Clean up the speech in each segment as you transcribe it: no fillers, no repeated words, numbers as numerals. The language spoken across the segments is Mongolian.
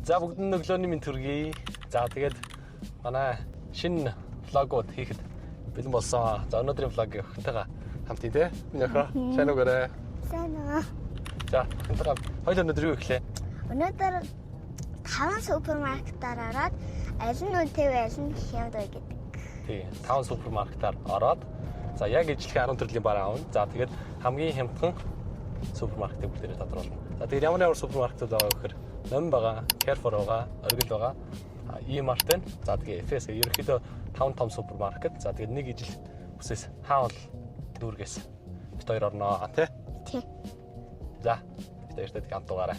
За бүгд өглөөний минь төргий. За тэгээд манай шинэ влогууд хийхэд бэлэн болсон. За өнөөдрийн влогийг охинтойгоо хамт тий. Миний охин сайн уу гэрэ? Сайн уу. За охинтойгоо хоёул өнөөдөр юу эхлэе? Өнөөдөр 5 супермаркетаар ороод аль нь үнэтэй вэ, аль нь хямд вэ гэдэг. Тий, 5 супермаркетаар ороод за яг ижлэхэн 10 төрлийн бар аавна. За тэгээд хамгийн хямдхан супермаркетыг бүгдээрээ тодруулна. За тэгээд ямар супермаркетууд байгаа гэхээр Ном байгаа, Carrefour байгаа, Оргил байгаа, E-Mart байна. За тэгээд FS ерөнхийдөө 5 том супермаркет. За тэгээд нэг ижил бүсээс хаавал дүүргээс бид хоёр орноо тий. Тий. За бид хоёртай хамт дугаарай.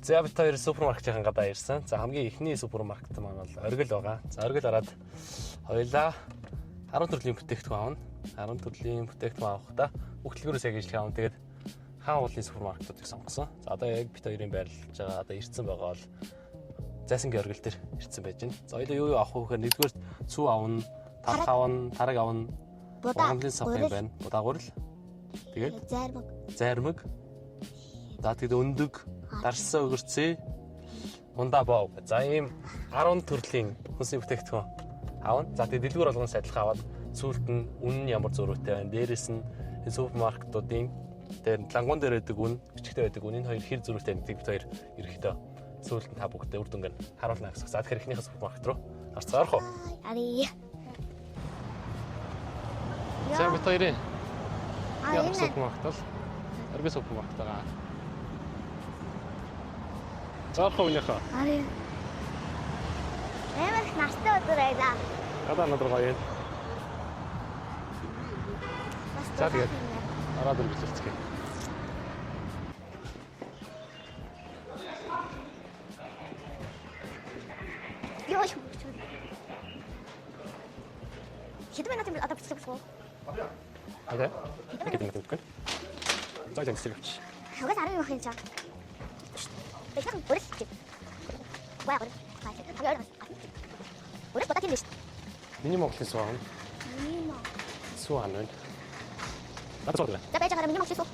За бид хоёр супермаркетын гадаа ирсэн. За хамгийн ихний супермаркет маань бол Оргил байгаа. За Оргил ороод хоёлаа 10 төрлийн бүтээгдэхүүн авна. 10 төрлийн бүтээгдэхүүн авахдаа бүхтлгүүрээс яг ижлэх авна. Тэгээд хаан уулын супермаркетуудыг сонгосон. За одоо яг бид хоёрын байрлаж байгаа одоо ирсэн байгаа бол Зайсангийн Оргил дээр ирсэн байж байна. За хоёлаа юу авах вэ гэхээр нэгдүгээр цүү авна, тарх авна, тараг авна. Бонгомлын сав юм байна. Будаагурл. Тэгээд зармаг. За тэгээд өндөг, дарсан өгөрцөө, ундаа боо. За ийм 10 төрлийн хүнсний бүтээгдэхүүн аавна. За тэгээд дэлгүүр болгоноос адилхан аваад сүүлд нь үнэн ямар зөрүүтэй байна. Дээрээс нь супермаркетуудын дээр лангуун дээр байдаг үн, бичгтэй байдаг үн энэ хоёр хэр зөрүүтэй нэгдэг бид хоёр ерөөхдөө сүүлд нь та бүгдээ үр дүнгээр харуулна гэсэн. За тэгэхээр эхнийхээ супермаркет руу гарцгаа орох уу? Ари. За бид хоёрын яг супермаркет бол Оргил супермаркет байгаа. Заахаа үнэхэ. Ари. Эмэр настай өдөр байлаа. Гадаа надад гоё. За тэгээд ороод үргэлжлүүлцгээе. Ёо. Хэдэн минут юм одоо бичлэг болов уу? Окей. Гэдэг юм байна. За яг зэрэгч. Хагас 10 минут хийж чам. Бэхэн үргэлж. Баа гоо. Үргэлж бодож юм шүү. Миний Монголын суу аавна. Суу аавна. Надад суу. За байж байгаа миний Монголын суу.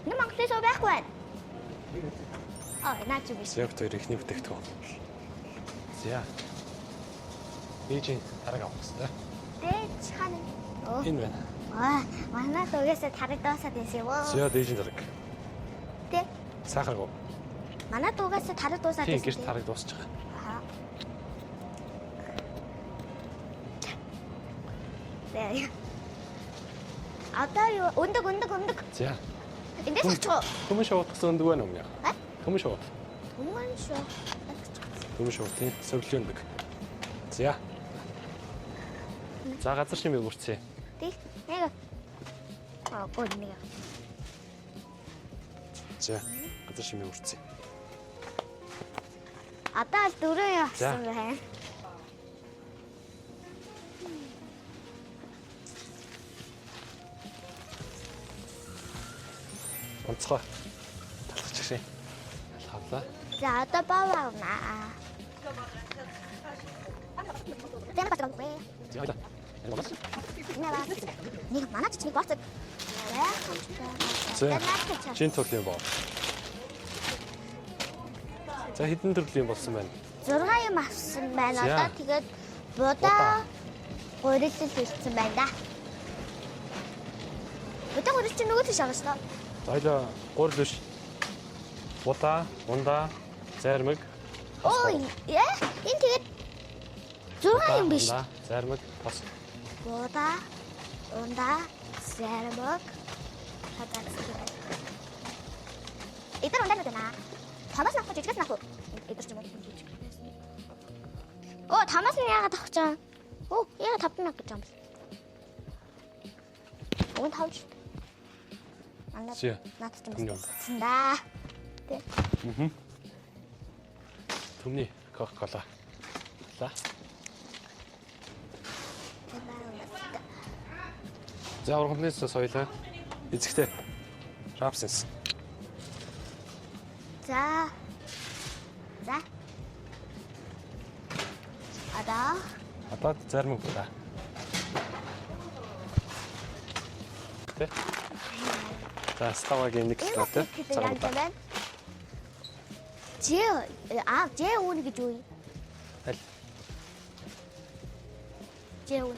Миний Монголын суу байхгүй байна. Наач юм биш. Яг тэр ихний бүтээгдэхүүн. За. Ээжийн тараг авах хэрэгтэй. Дээж хана. Энэ байна. Манай дугаас тараг доосаад байсан юм уу? За ээжийн тараг. Тэ. Сахаргүй. Манай дугаас тараг дуусаад Тийм гэрт тараг дуусч байгаа. Тэ. Одоо юу өндөг. За. Эндээс очоо. Төмөн шууд гэсэн өндөг байна уу яа? Төмөн шууд. Өмнө шүү. Төмөн шууд тийм сөргөлийн өндөг. За. За газар шимийг үрцээ. Тэг. Нэг. Гоо нэг. За газар шимийг үрцээ. Одоо л 4 явсан байна. Онцгой. Талхаж гişээ. Алхавлаа. За одоо баваа авнаа. Тэм батган бэ. За хоёлаа. Энэ болов. Нэг манай чичнийг боцод. За. Чин төрлийн боо. За хэдэн төрлийн болсон байна? 6 юм авсан байна. Одоо тэгээд будаа гурилсэл ирсэн байна да. Будаа гурилч нөгөө тийш авсан. Хоёлаа гурил биш. Будаа, ундаа, зармаг. Ой, энэ тэгээд 6 юм биш. Зармаг, бас. Будаа, ундаа, зармаг. Эдгээр ундаа нүдэ наа. Тамаас нах жижигээс нах уу? Эдгээр ч юм уу. Тамаас нь яагаад авах чам? Яагаад 5 нах гэж юм бэ? Уун тавч. Наад ч юм байна да. Тэ. Төмний Coca-Cola. За. За ургамлынс соёлоо. Эзэгтэй. Rapsins. За. Одоо зарим үг да. Тэ. За ставагийн нэг хэлтэй. Цагаан. Ж үн гэж үү? Аль. Ж үн.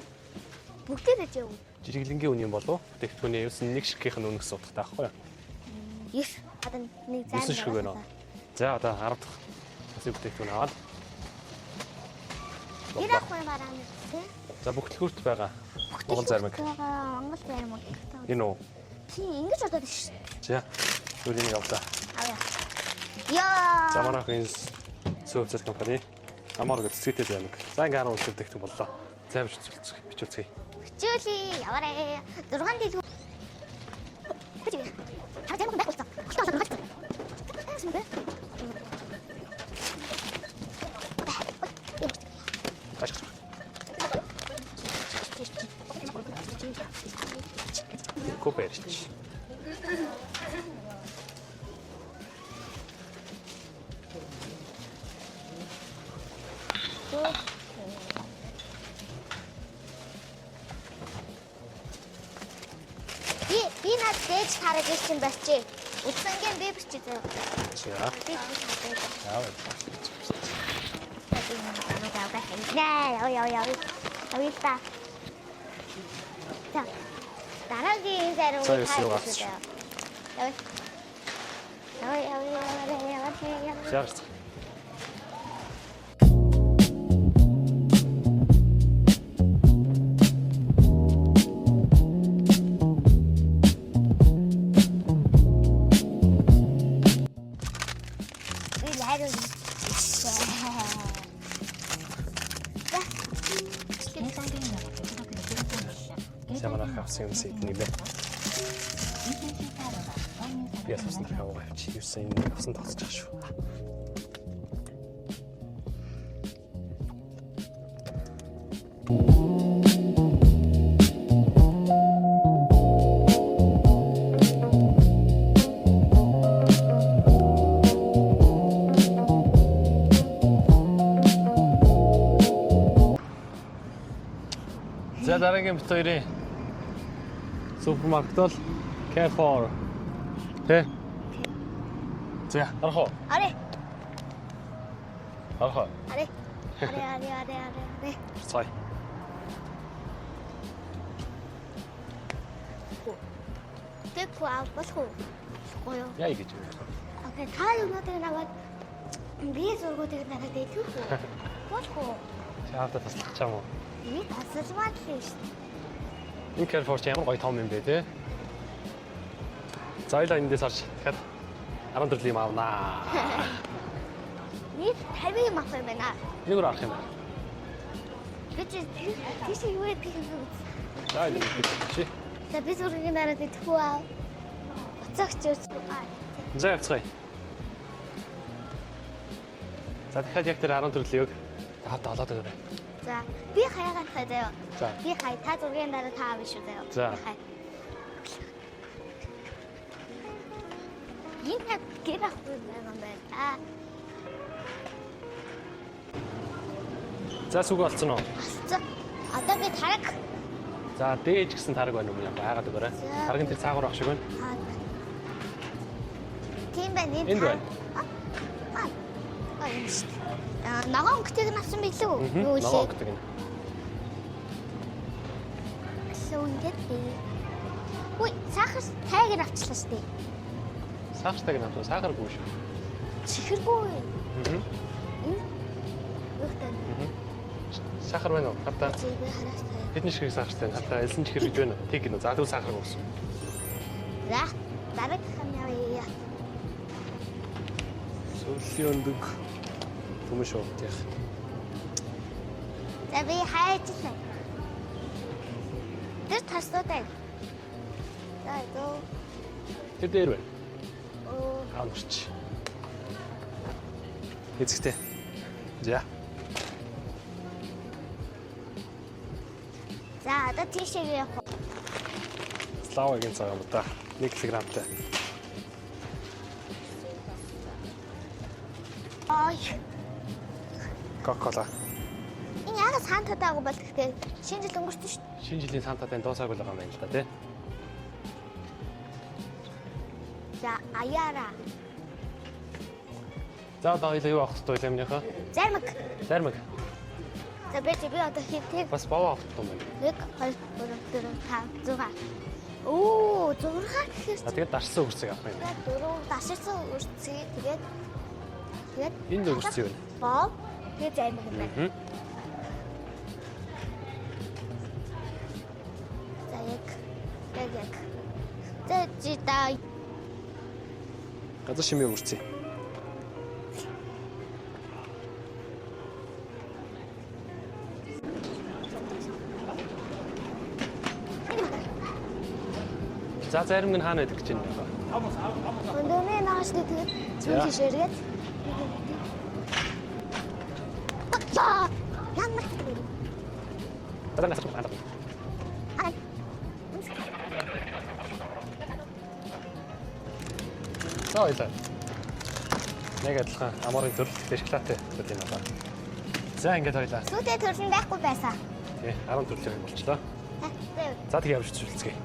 Бүгдээ ж үн. Жиргэлэнгийн үн юм болов? Бүтээгдэхүүний ерөөс нэг ширхгийнх нь үнэс судах таахгүй юу? 9. Одоо нэг зам. 9 ширхэг байна уу? За одоо 10 дахь бас бүтээгдэхүүн аваад. Ирэх хүн бараа нэг тий. За бүхтлгүүрт байгаа. Монгол зармаг. Монгол зармаг. Энэ үү? Тий, ингэж бодоод ш. За. Түрийг авлаа. Авъя. Яа. За манайхын сувцэс компани амар гэж цэцгээтэй зармаг. За ингээ 10 бүтээгдэхүүн боллоо. За бичүүлцгээе. Хичээли яваарэ. 6 дэлгүү. Хичээ. Та зармаг байх болсон. Хөтөө олоод гацсан. Сумбэ. Куперч. Би над дээж хараг ирсэн барьчээ. Үдсэнгийн би бичиж зөө. За. Би бичиж. Яа. Яа. За. Дараагийн зарим За, юу гарч. Яа. Шаарч. Заманах авсан юм сэднийбэ. Би асуусан дахиад авч юусэн нэг авсан тооцож шүү. За дараагийн бит хоёрын супермаркет бол Carrefour. Тэ. За, арах уу? Аре. Арах уу? Аре. Цай. Тэхгүй аа болох уу? Гоё. Яа гэж вэ? Окей, та юунуудыг наваад би зургуудыг надад дээдгүй үү? Болох уу? Шаардаа таслах чам уу? Би тасалмаар л шүү дээ. Энэ Carrefour ч ямар гоё том юм бэ те. Зайлаа эндээс харж дахиад 10 төрлийн юм авнаа. Нэг 50 юм авах юм байна. Нэг өөр арах юм байна. Гэж тийш юу гэдэг юм бэ? За энэ чи. За би зургийг надад дээдгүй аа. Уцаагч үзгүй аа. За явцгаая. За дахиад яг тэр 10 төрлийн үг тавтаа олоод өгөөрэй. За би хаягаад хай заяа. За. Би хай та зургийн дараа та авах шүү заяа. За. Энэ гэр авах юм байна. За сүг олцсон уу? За одоо би тараг. За дээж гэсэн тараг байна уу юм байгаад өгөөрэй. Таргийн тэр цаагаар ах шиг байна. Тийм байна. Энд байна. Энэ шүү дээ. Ногоон өнгөтэйг нь авсан билүү? Юу вэ? Ногоон өнгөтэйг нь. Ингээд би. Үй, сахар тайг нь авчлаа шүү дээ. Сахартайг нь авсан. Сахаргүй шүү. Чихэргүй. Аа. Юутай? Сахар байна уу? Хатаа. Би хараас таа. Хэдэн ширхэг сахартай? Хатаа элсэн чихэр гэж байна. Тэг гинэ. За тэгвэл сахар уусан. За, дараагийнх нь явъя. Сүүлийн өндөг түмэн шоутих. За би хайчихсан. Тэр таслуутай. За дөө. Тэр дээр байна. Оо. Аавч. Эцэгтэй. За. За, одоо тийшээ явах. Славагийн цаг юм да. 1 кг-тай. Ой. Кока-кола. Энэ яг сантатаагүй бол гэхдээ шинэ жил өнгөрсөн шүү дээ. Шинэ жилийн сантатай дуусаагүй л байгаа юм байна л да тий. За, аяара. За одоо хоёлаа юу авах хэрэгтэй вэ минийхээ? Зармаг. Зармаг. За би одоо хийх. Бас бовоо авах хэрэгтэй юм байна. 1 2 3 4 5 6. Оо, 6 гэхээр Тэгээд дарсан үрсийг авах юм. 4 даширсан үрсгийг тэгээд Энэ үрсийг байна. боо тэгээд зармаг юм байна. За яг. За жита. Газар шимээ үрсээ. За зарим нь хаана байдаг гэж байна. Өндөөний нааш тэгээд зүүн тишээргээд. За. Ямар гэдэг вэ? Одоо насах байна. Ай. За ойлаа. Нэг адилхан амарын төрөлтэй шоколадтай зүйл юм байна. За ингээд ойлаа. Сүйтэй төрлөн байхгүй байсан. Тий 10 төрлөөр болчлоо. За тэг явж зүрлцгээе.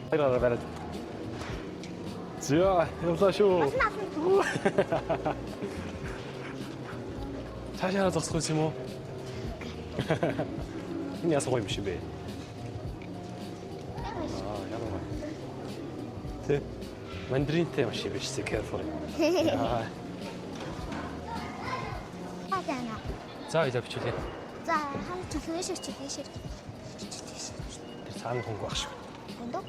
Баяраар бараад. За явлаа шүү. Цаашаа зогсох юм уу? Энэ ясах юм шиг бэ? Яа. Тэ. Мандаринтэй юм шиг биш careful. Агана. За илээ бичүүлээ. За хам төлөвөө шиг тийшээ. Тэр цаана хөнгө баг шүү. Эндөө.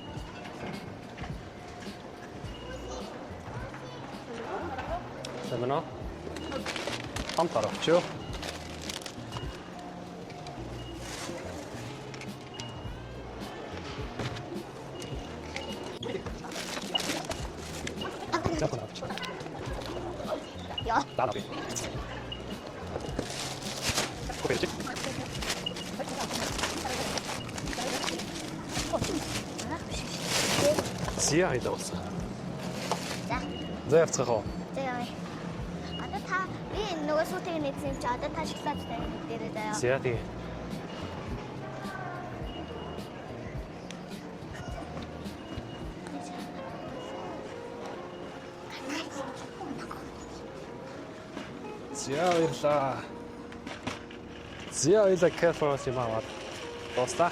Сэмэнэ. Хамтарч юу? Захна авч. Яа. Даа. Копич. Зя идэлсэн. За. За явцгаах. За яа. Одоо та би нөгөө сүүтийг нээсэн юм чи одоо та шоколадтай дээрээ заяа. Зя тий. Зя ирлаа. Зя ирлаа careful юм аваад. Дуустаа.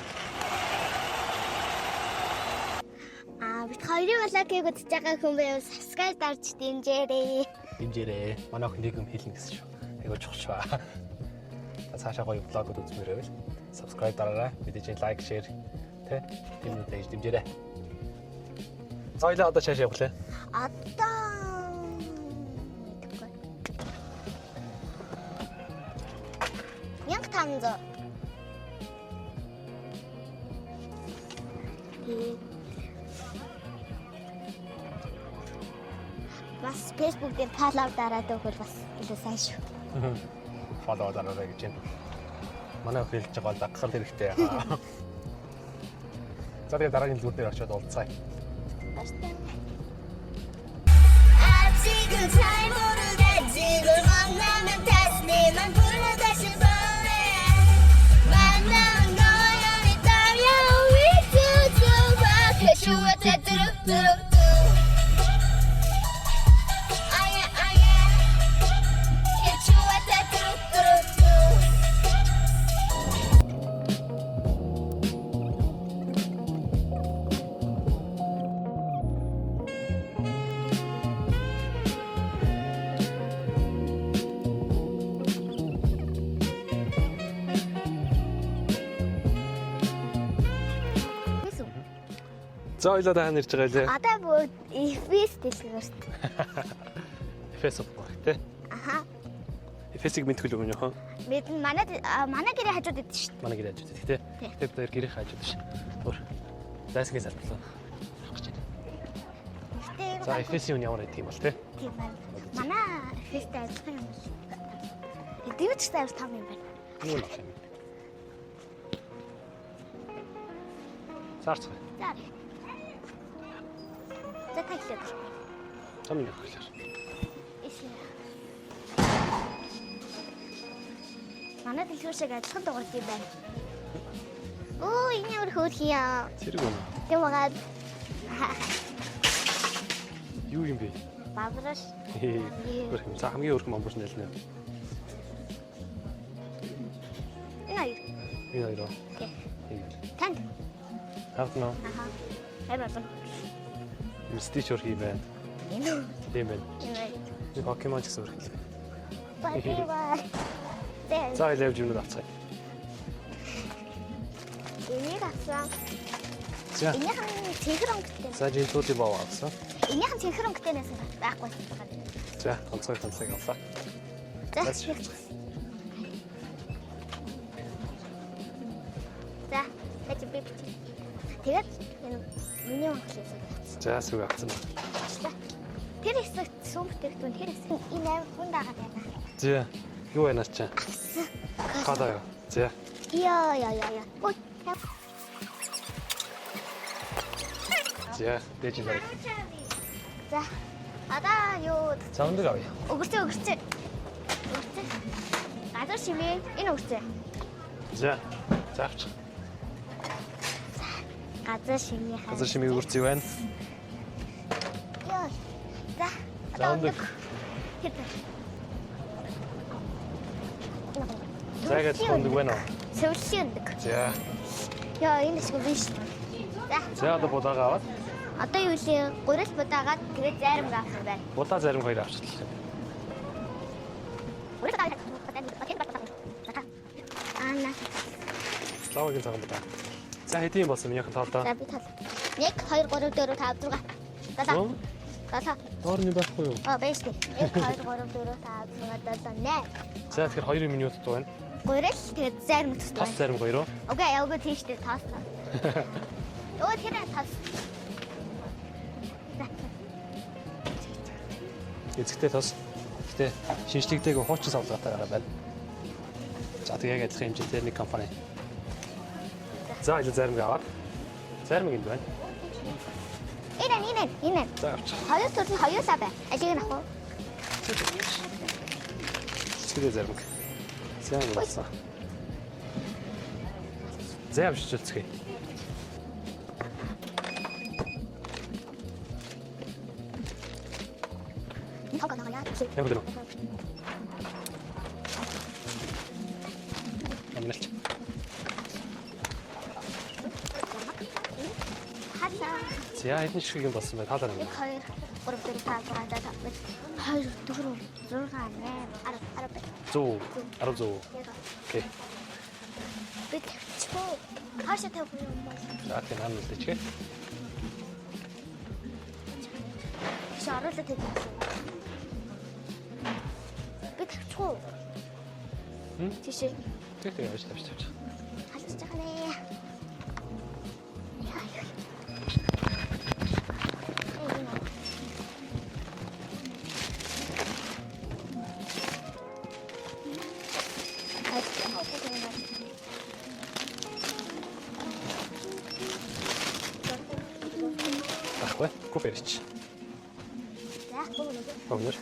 Бид хоёрын влагийг үзэж байгаа хүн байвал subscribe дарж дэмжээрэй. Дэмжээрэй. Манай охин нэг юм хэлнэ гэсэн шүү. Айгуу чухал ба. Цаашаа гоё влогууд үзмээр байвал subscribe дараарай. Мэдээж лайк, share тэ тиймүүд хийж дэмжээрэй. Соёлоо одоо цаашаа явах лээ. Одоо 1500. Бас Facebook дээр follow дараад өгвөл бас илүү сайн шүү. Follow дараарай гэж байна. Манай охин хэлж байгаа бол дагхал хэрэгтэй. За тэгээ дараагийн зүг дээр очиод уулзъя. Баярлалаа. За ойлоо даан ирж байгаа лээ. Одоо бүгд FS дэлгэрт. Фэс баг тий. Аха. Фэсийг мэдгүй л юм яах вэ? Мэдэн манай гэрээ хажууд идэв шүү дээ. Манай гэрээ хажууд тий. Тэгээд дээр гэрээ хажууд ш. Өөр. Дайсгийн салбарлаа. За FS-ийн ямар байдаг юм бол тий. Тийм байна. Манай FS-тэй ажиллах юм шиг. дэмэж сайн том юм байна. Юу нөх юм. Цаарч. За. За таглаа. Том юм хэлээ. Ишээ. Манай дэлгүүршиг адилхан дуурд юм байна. Оо, энэ ямар хөөрхиё. Зэрэг үнэ. Тэгмээд Юу юм бэ? бабраш. Өөрхөн за хамгийн өөрхөн бамбарч нэлнэ. Энэ хоёроо. Тий. Ийм. Танд. Хавтнаа. Аха. Хайрсан. Стич өрх юм байна. Энэ. Тийм байна. Энэ. Би Покемон ч гэсэн өрх юм. Бай. Тэ. За илээвж юмнууд авцгаая. Энийг авсан. За. Энийхэн цэнхэр өнгөтэй. За жинтүүдийн боо авсан. Энийхэн цэнхэр өнгөтэйнээс байхгүй. За ганцхан авлаа. За. За, teď би бич. Тэгээд энэ миний өнгөлөөс. За сүг авсан. Тэр хэсэг сүм бүтээгдэхүүн тэр хэсэг энэ амин дагаад байна. За. Юу байна ч чам. Хадаа. За. Яа. Ой. За, дэж байна. За. Адаа юу? За өндөг авъя. Өгөрцөө. Газар шимээ энэ өгөрцөө. За. За авч. Газар шимээ хаа. Газар шимээ үрцээ байна. Яа. За. За өндөг. За гэж өндөг байна уу? Сөвлөлийн өндөг. За. Яа, энэ шиг биш. За. За одоо будаага аваад. Одоо юу вэ? Гурил будаагаад тэгээд зайрам авах байна. Будаа зарим хоёр авчихлаа. Гурил будаагаад Анна. Лавагийн цагаан будаа. За хэдийн болсон минийхэн тоолдоо. За би тал. 1 2 3 4 5 6. За. Доорны байхгүй юу? Байж тээ. 1 2 3 4 5 6 7 8. За тэгэхээр 2 минут байна. Гурил тэгээд зайрам төстэй. Тас зарим хоёроо. Окей, яваа тийштэй тааснаа. Өө тэр тас. Эцэгтэй тас. Гэтэ шинжлэгдээг хуучин савлгатаагаар байна. За тэг яг адилхан хэмжээтэй нэг компани. За илүү зарим аваад. Зарим энд байна. Энэ. За авч. Хоёр төрлийн хоёр сав бай. Алийг нь авах уу? Эцэгтэй зарим. За яасан. За авч чөлцгий. Яг л. Амнэлч. За эдний шиг юм болсон бай. Таалаа юм. 1 2 3 4 5 6 7 8 100. 10. Окей. бид чөө хаашаа тавих юм бол За тийм амнэлтэйчгээ. шаруулаад тавих. бид чөө тийшээ Тэг авч. халж байгаа нэ. Ахгүй. Коферч. За, Гомнор.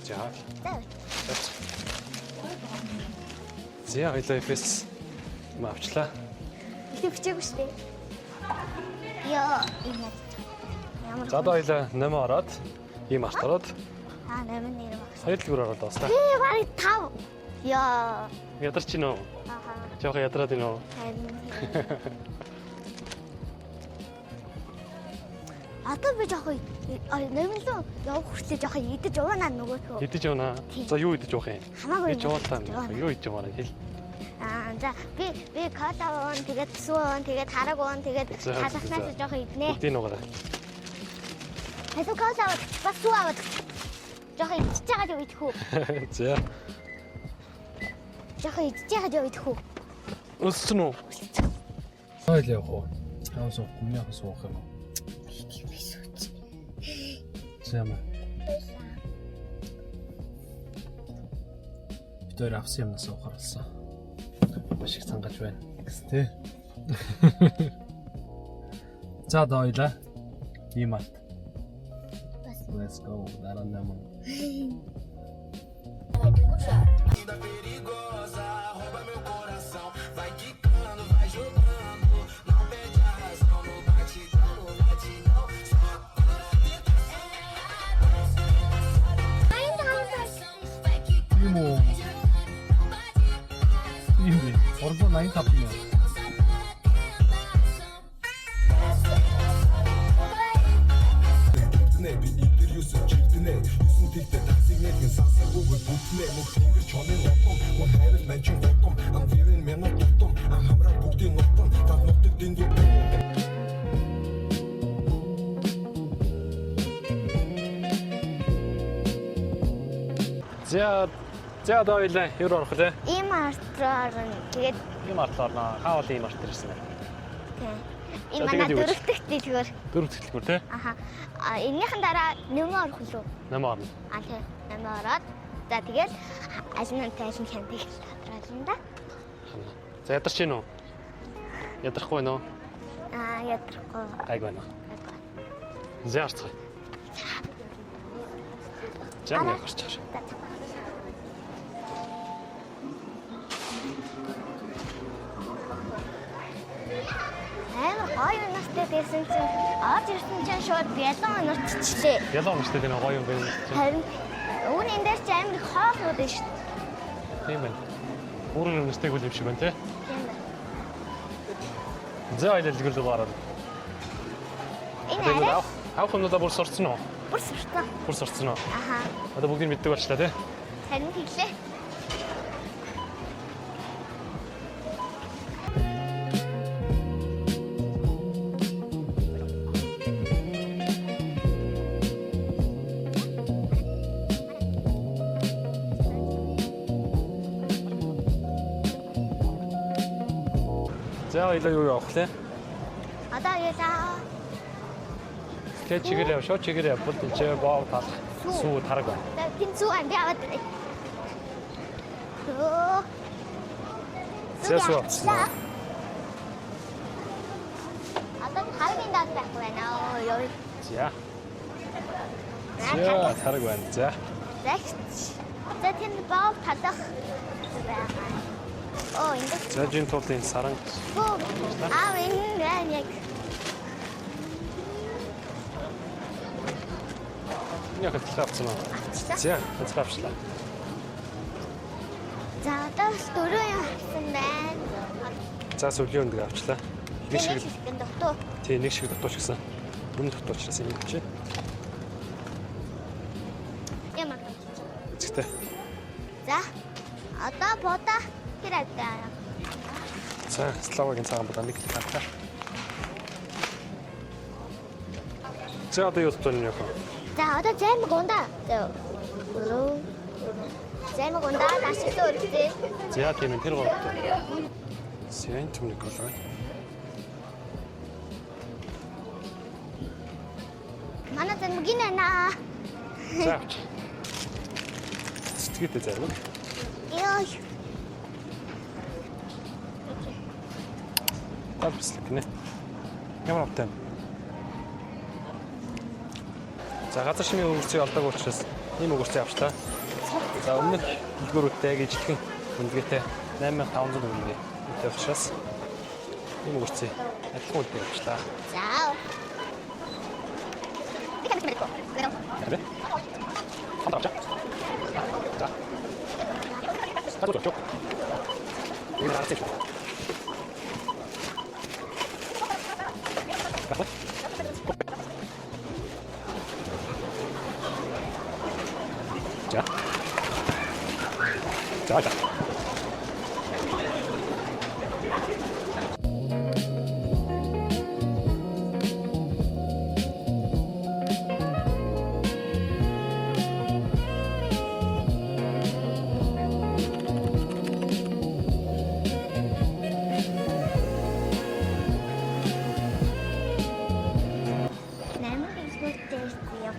За. За хоёлоо эфэс авчлаа. их бичээгүй шүү дээ. Яа, энэ ямар За одоо хоёлоо 8 ороод ийм арт ороод 8 нэр баг. 2 дэлгүүр ороод баслаа. Барыг 5. Яа. Ядарч гинөө. Аха. Жохо ядраад гинөө. Одоо би жоох нэмэлэн явах хүртэл жоох идэж уунаа нөгөөхөө. Идэж явна. За юу идэж явах юм? Хамаагүй. Би жуултаа юу идэж яваа хэл. За би кола уун, тэгээд сүүн, тэгээд хараг уун, тэгээд халахнаас жоох иднэ. Бүгдийг нугараа. Хэсэг кола бас сүү аваад жоох идчихэж байгаа юу идэх үү? За. Жохоо идэж яхад явах хөө. Өссөн үү? Хойл явах уу? Хаан суух, миний хаан суух юм уу? Зэма. Битээр авсан юмнаас уухаар болсон. Маш их цангаж байна. Тэ. За дойлаа. Ийм арт. Let's go. Дараа нэмэн. Ордо 85 мөн. Би интервьюс чигтэнэ 9 тэгтээ таксиг нэгэн сансаагүй бүтнэ мөн тэнгэр чоны лотом мөн хайр манчин лотом ам вирэн мэнэ лотом ам хамраа бүгдийн лотом тав нутаг дэндүү За дойлаа юу орох вэ? Ийм артраар тэгээд Ийм артлаар хаавал ийм арт ирсэн байна. тийм. Энэ манай дөрөвдөгт дэлгүүр. Дөрөв тэтгэлгүүр тий? Аха. Энийхэн дараа нэмээ орох үү? Нэмээ орно. Тийм. Нэмээ ороод за тэгээд ажин тайшин хяндаг татрална да. За ядарч гин үү? Ядрахгүй байна уу? Ядрахгүй. Гайг байна. Заарцгай. Жам яарч чаш. Хоёр настай байсан чинь орж ирсэн чинь шууд ялан онорччлээ. Ялан онорчтой гэнэ гоё юм байна. Харин үүний дээр чи амар их хоолнууд байна шүү дээ. Тийм байна. Өөрөөр нэртэйг үл юм шиг байна тий? Тийм байна. За ойлголгүй л гараад. Энэ арай авах юмудаа бүр сурцсан уу? бүр сурсан. Бүр сурцсан уу? Аха. Одоо бүгдийг мэддэг болчлаа тий? Харин хэлээ. За ойлоо юу явах лээ? Одоо яла. Тэгээд чигээр яв, шууд чигээр яв, бүл чигээр боо тал. Сүү тараг байна. Тин сүү ам яваад. Оо. Зэсүү. Одоо хамгийн даад байх байна. Оо. За. За тараг байна. За. Загч. За тэнд боо талах байгаа. Оо энэ. За жин тулын саран. Энэ байна яг. Яг хэлчихсэн уу? За, хэлчихлээ. За одоо дөрөв юм авсан байна. За сүлийн өндөг авчлаа. Нэг шиг дутуу. тий, нэг шиг дутууч гэсэн. Өмнө дутуучраас юм чи. Ямар. Зэгтэй. За. Одоо бода тэр авдаа. За, Славагийн цагаан бода нэг тавтаа. За одоо юу тань яах вэ? За одоо займаг ундаа. Займаг ундаа ашигтай өргөтэй. За тийм энэ тэр гоо. Сэнт Николай. Манай займаг гинэ наа. За. Сэтгэлтэй займаг. Ёо. Тавслаг нэ. Ямар автай. За газар шимийн өнгөрцөй олдог учраас ийм өнгөрцөй авчлаа. За өмнөх дэлгүүрүүдтэй яг ижилхэн үнэтэй 8500 төгрөг үүтэй учраас ийм өнгөрцөй адилхан үнэтэй авчлаа. За. Бикэм мэрэко. Тэ? Хандаа. За. Хадуу. Энэ арт. 자. 자, 자.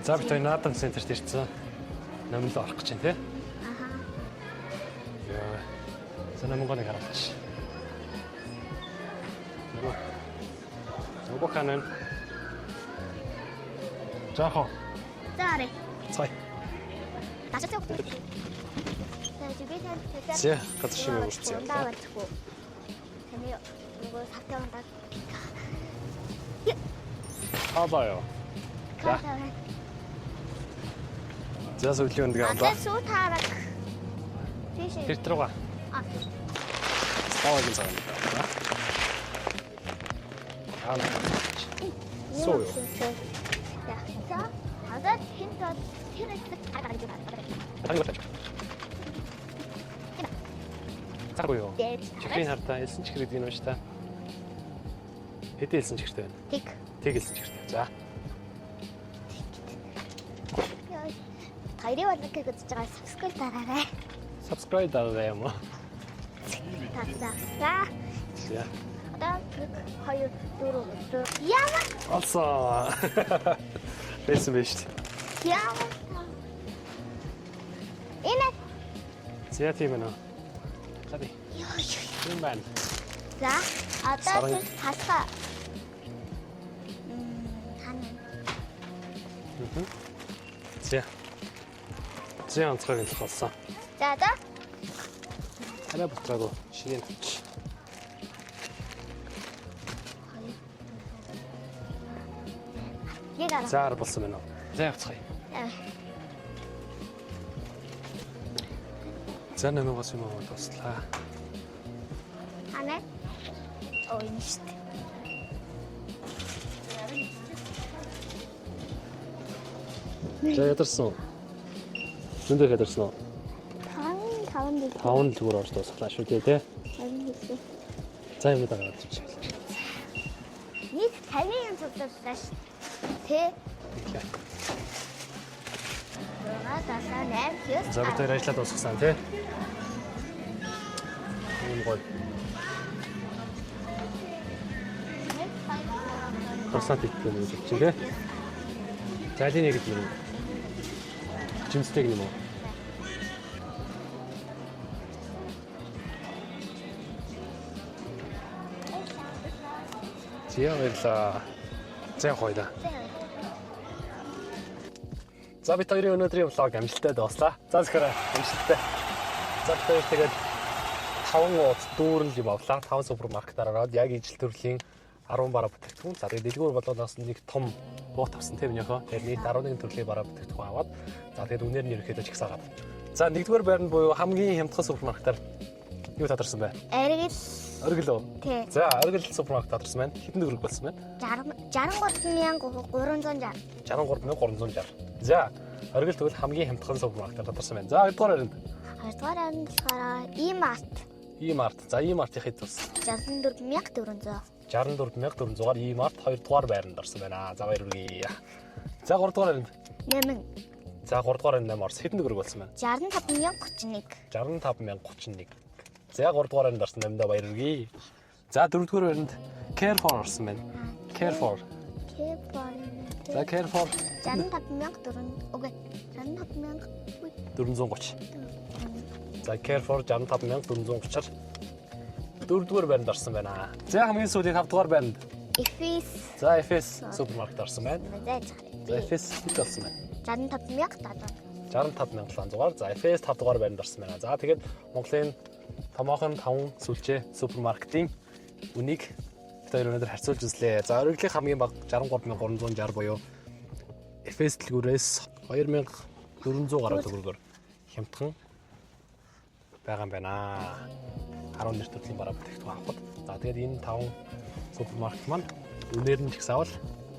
За бид наадам центрт ирсэн. Номлоо орох гэж байна тий. Аха. Яа. Санамгоныг хараач. Нөгөө ханаа. Жахо. За арай. Цай. 다시 쭉. 자, 집에서 제 같이 심해 보십시오. 가지고. 재미요. 이거 사태한다. 봐봐요. 자, 제가 소리를 내가 한다. 안돼 소타라. 대신. 길 들어가. 아. 싸워진 사람이다. 다음. 소요. 야, 자, 다섯 힌트 테레스 알아가지고 가. 다른 거 찾아. 짜고요. 네. Чихрийн хартаа элсэн чихрийг дийнэ шүү дээ. Хэдэн элсэн чихртэй байна? Тэг. Тэг элсэн чихртэй. За. 다이리 완전 그 진짜 subscribe 달아래. Subscribe дараарай юм уу? 자. 자. За. 어떤 хоёр дөрөв. Яма. Олсон. Бэсэн биш. Яма. Энэ. За тийм ээ. Хadi. юм байна. За, одоо хасгаа. Хана. За. За онцгойг л болсон. За, одоо Арай бутраагүй шигийн тавч. яг За ар болсон байна уу? За явцгаая. За намайгаас юм уу туслаа. Хана. Энэ шүү дээ. За ядарсан. Зөндөө ядарсан уу? таван дэс. 5 зүгээр орж дуусглаа шүү дээ, тий? За юм даа гараад чи. Нэг таны юм судалсан шүү. Тэ. Дасаа нэм хийс. За бид хоёр ажиллаад дуусгасан тий? Ийм гол. Процент итгэв юм гэж чинь тий? За аль нэг гэдэг юм. Жимстэй юм уу? Зя баярлаа. За хоёлаа. За бид хоёрын өнөөдрийн влог амжилттай дуслаа. За зөвхөн амжилттай. За бид хоёр тэгээд 5 ууц дүүрэн юм авлаа. 5 супермаркетаар ороод яг ижил төрлийн 10 бараа бүтээгдэхүүн. За тэгээд дэлгүүр болгоноос нэг том буут авсан тийм нөхөө. Тэгээд нийт 11 төрлийн бараа бүтээгдэхүүн аваад за тэгээд үнээр нь ерөөхдөө чигсаагаад. За нэгдүгээр байранд буюу хамгийн хямдхан супермаркетаар юу тадарсан бэ? Оргил уу? Тий. За оргил супермаркет тадарсан байна. Хэдэн төгрөг болсон байна? 63360. 63360. За оргил тэгвэл хамгийн хямдхан супермаркетаар тадарсан байна. За 2 дугаар байранд. 2 дугаар нь болохоор E-Mart. E-Mart. За E-Mart-ийн хэд тус? 64400. 64400-аар E-Mart 2 дугаар байранд орсон байна. За баяр хүргэе. За 3 дугаар байранд. Нэмэн. За 3 дугаар байранд орсон. Хэдэн төгрөг болсон байна? 65031. 65031. За 3 дугаар байранд орсон нэмдэ баяр хүргэе. За 4 дугаар байранд Carrefour орсон байна. Carrefour. За Carrefour 65004. Окей. 430. За Carrefour 65430-аар 4 дугаар байранд орсон байна. За хамгийн сүүлийн 5 дугаар байранд. Efes. За Efes супермаркет орсон байна. За Efes хэд болсон байна? 65700. За Efes 5 дугаар байранд орсон байна. За тэгээд Монголын томоохон 5 сүлжээ супермаркетын үнийг бид хоёр өнөөдөр харьцуулж үзлээ. За оргилын хамгийн бага 63360 буюу Efes дэлгүүрээс 2400 гаруй төгрөгөөр хямдхан байгаа юм байна. 11 төрлийн бараа бүтээгдэхүүн авахд. За тэгээд энэ 5 супермаркет маань үнээр нь чигсаавал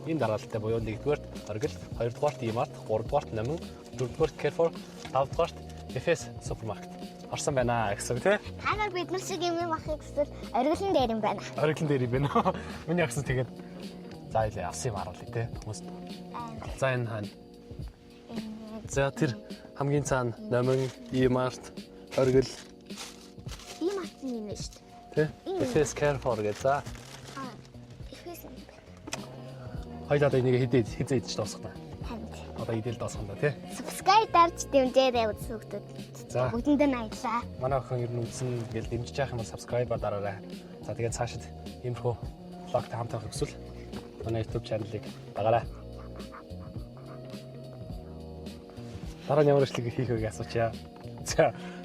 энэ дараалттай буюу 1-р оргил, 2-р E-Mart, 3-р Нэмэн, 4-р Carrefour, 5-р Efes супермаркет орсон байна гэсэн үг тий. Хагаар бид нар шиг юм авахыг гэсэн оргилын дээр юм байна. Оргилын дээр юм байна. Миний агсан тэгээд за илээ авсан юм харуулъя тий. Хүмүүст. За энэ хаана. За тэр хамгийн цаана Нэмэн, E-Mart, оргил E-Mart нь шүү дээ. тий. Efes Carrefour гэж за. Efes. Хоёлаа энийг хизээж дуусгана. Танд. одоо идэл доосгондоо тий. Subscribe дарж дэмжээрэй үзсэн хүмүүс. За. Бүгдэндээ баярлалаа. Манай охин ер нь үзсэн гэл дэмжиж яах юм бол subscribe дараарай. За тэгээд цаашид иймэрхүү vlogтай хамт авах хүсвэл манай YouTube channel-ыг дагараа. Дараа нь ямар бичлэг хийх вэ гэж асуучаа.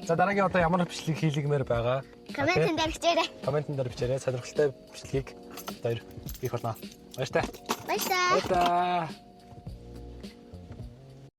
За дараагийн одоо ямар бичлэг хийлгэмээр байгаа. Комментэн дээр бичээрэй. Комментэн дээр бичээрэй. Сонирхолтой бичлэгийг хоёр хийх болно. Баяртай. Баярлалаа. Баярлалаа.